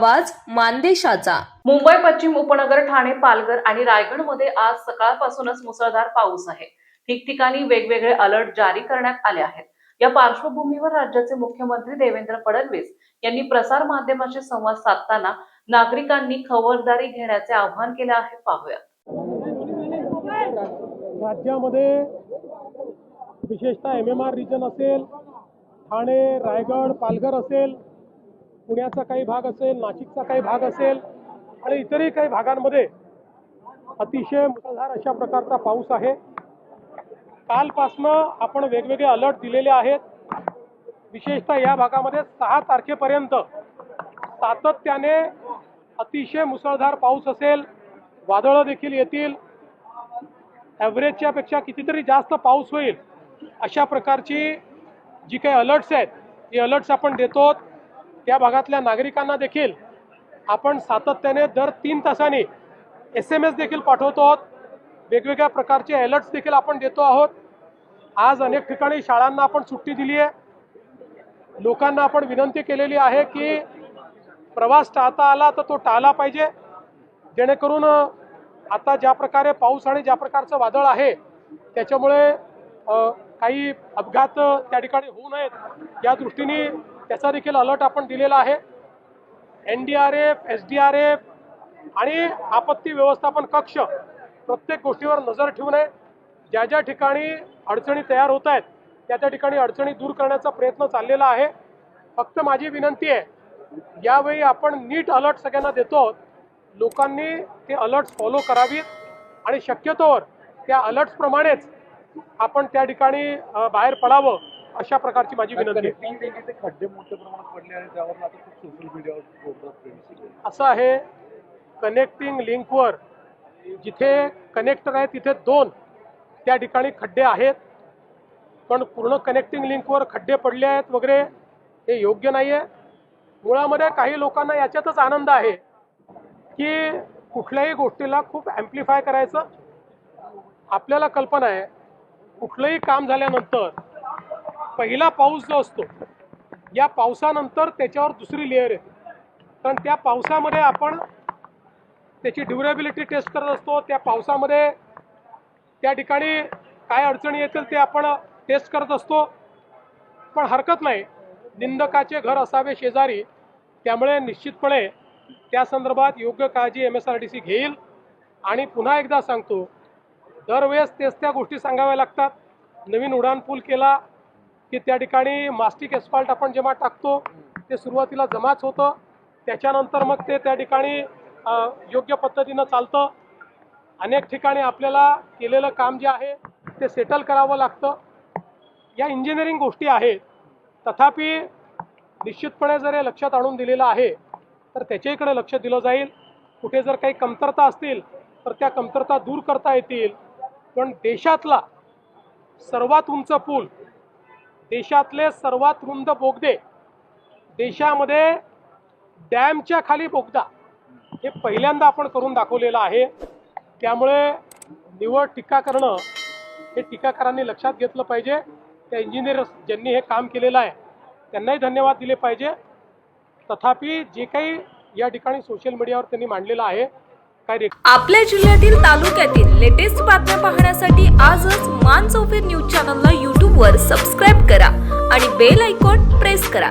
आवाज मानदेशाचा। मुंबई पश्चिम उपनगर, ठाणे, पालघर आणि रायगडमध्ये आज सकाळपासूनच मुसळधार पाऊस आहे। ठिकठिकाणी वेगवेगळे अलर्ट जारी करण्यात आले आहेत। या पार्श्वभूमीवर राज्याचे मुख्यमंत्री देवेंद्र फडणवीस यांनी प्रसार माध्यमांशी संवाद साधताना नागरिकांनी खबरदारी घेण्याचे आवाहन केले आहे। पाहूया। राज्यामध्ये विशेषतः MMR रिजन असेल, ठाणे, रायगड, पालघर असेल, पुण्याचा काही भाग असेल, नाशिकचा काही भाग असेल आणि इतरही काही भागांमध्ये अतिशय मुसळधार अशा प्रकारचा पाऊस आहे। कालपासनं आपण वेगवेगळे अलर्ट दिलेले आहेत। विशेषतः या भागामध्ये 6 तारखेपर्यंत सातत्याने अतिशय मुसळधार पाऊस असेल, वादळं देखील येतील, ॲव्हरेजच्या पेक्षा कितीतरी जास्त पाऊस होईल अशा प्रकारची जी काही अलर्ट्स आहेत हे अलर्ट्स आपण देतो। त्या भागातल्या नागरिकांना देखील आपण सातत्याने दर 3 तासांनी SMS देखील पाठवतो आहोत। वेगवेगळ्या प्रकारचे अलर्ट्स देखील आपण देतो आहोत। आज अनेक ठिकाणी शाळांना आपण सुट्टी दिली आहे। लोकांना आपण विनंती केलेली आहे की प्रवास टाळता आला तर तो टाळला पाहिजे, जेणेकरून आता ज्या प्रकारे पाऊस आणि ज्या प्रकारचं वादळ आहे त्याच्यामुळे काही अपघात त्या ठिकाणी होऊ नयेत या दृष्टीने त्याचा देखील अलर्ट आपण दिलेला आहे। NDRF, SDRF आणि आपत्ती व्यवस्थापन कक्ष प्रत्येक गोष्टीवर नजर ठेवून आहे। ज्या ज्या ठिकाणी अडचणी तयार होत आहेत त्या ठिकाणी अडचणी दूर करण्याचा प्रयत्न चाललेला आहे। फक्त माझी विनंती आहे, यावेळी आपण नीट अलर्ट सगळ्यांना देतो, लोकांनी ते अलर्ट्स फॉलो करावीत आणि शक्यतोवर त्या अलर्ट्स प्रमाणेच आपण त्या ठिकाणी बाहेर पडावं अशा प्रकारची माझी विनंती आहे। खड्डे मोठ्या प्रमाणात पडले आणि त्यावर आता खूप सोशल मीडियावर असं आहे, कनेक्टिंग लिंकवर जिथे कनेक्टर आहे तिथे 2 त्या ठिकाणी खड्डे आहेत, पण पूर्ण कनेक्टिंग लिंकवर खड्डे पडले आहेत वगैरे हे योग्य नाही आहे। मुळामध्ये काही लोकांना याच्यातच आनंद आहे की कुठल्याही गोष्टीला खूप ॲम्प्लिफाय करायचं। आपल्याला कल्पना आहे कुठलंही काम झाल्यानंतर पहिला पाऊस जो असतो या पावसानंतर त्याच्यावर दुसरी लेअर येते, कारण त्या पावसामध्ये आपण त्याची ड्युरेबिलिटी टेस्ट करत असतो। त्या पावसामध्ये त्या ठिकाणी काय अडचणी येतील ते आपण टेस्ट करत असतो। पण हरकत नाही, निंदकाचे घर असावे शेजारी, त्यामुळे निश्चितपणे त्या संदर्भात योग्य काळजी MSRDC घेईल। आणि पुन्हा एकदा सांगतो, दरवेळेस तेच त्या गोष्टी सांगाव्या लागतात। नवीन उड्डाण पूल केला की त्या ठिकाणी मास्टिक एस्फाल्ट आपण जेव्हा टाकतो ते सुरुवातीला जमाच होतं, त्याच्यानंतर मग ते त्या ठिकाणी योग्य पद्धतीनं चालतं। अनेक ठिकाणी आपल्याला केलेलं काम जे आहे ते सेटल करावं लागतं। या इंजिनिअरिंग गोष्टी आहेत, तथापि निश्चितपणे जर हे लक्षात आणून दिलेलं आहे तर त्याच्याकडे लक्ष दिलं जाईल। कुठे जर काही कमतरता असतील तर त्या कमतरता दूर करता येतील। पण देशातला सर्वात उंच पूल, देशातले सर्वात रुंद बोगदे, देशामध्ये डॅमच्या खाली बोगदा हे पहिल्यांदा आपण करून दाखवलेलं आहे। त्यामुळे निवड टीका करणं हे टीकाकारांनी लक्षात घेतलं पाहिजे। त्या इंजिनियर्स ज्यांनी हे काम केलेलं आहे त्यांनाही धन्यवाद दिले पाहिजे। तथापि जे काही या ठिकाणी सोशल मीडियावर त्यांनी मांडलेलं आहे आपल्या जिल्ह्यातील तालुक्यातील लेटेस्ट बातम्या पाहण्यासाठी आजच मान चौफेर न्यूज चॅनलला YouTube वर सबस्क्राईब करा आणि बेल आयकॉन प्रेस करा।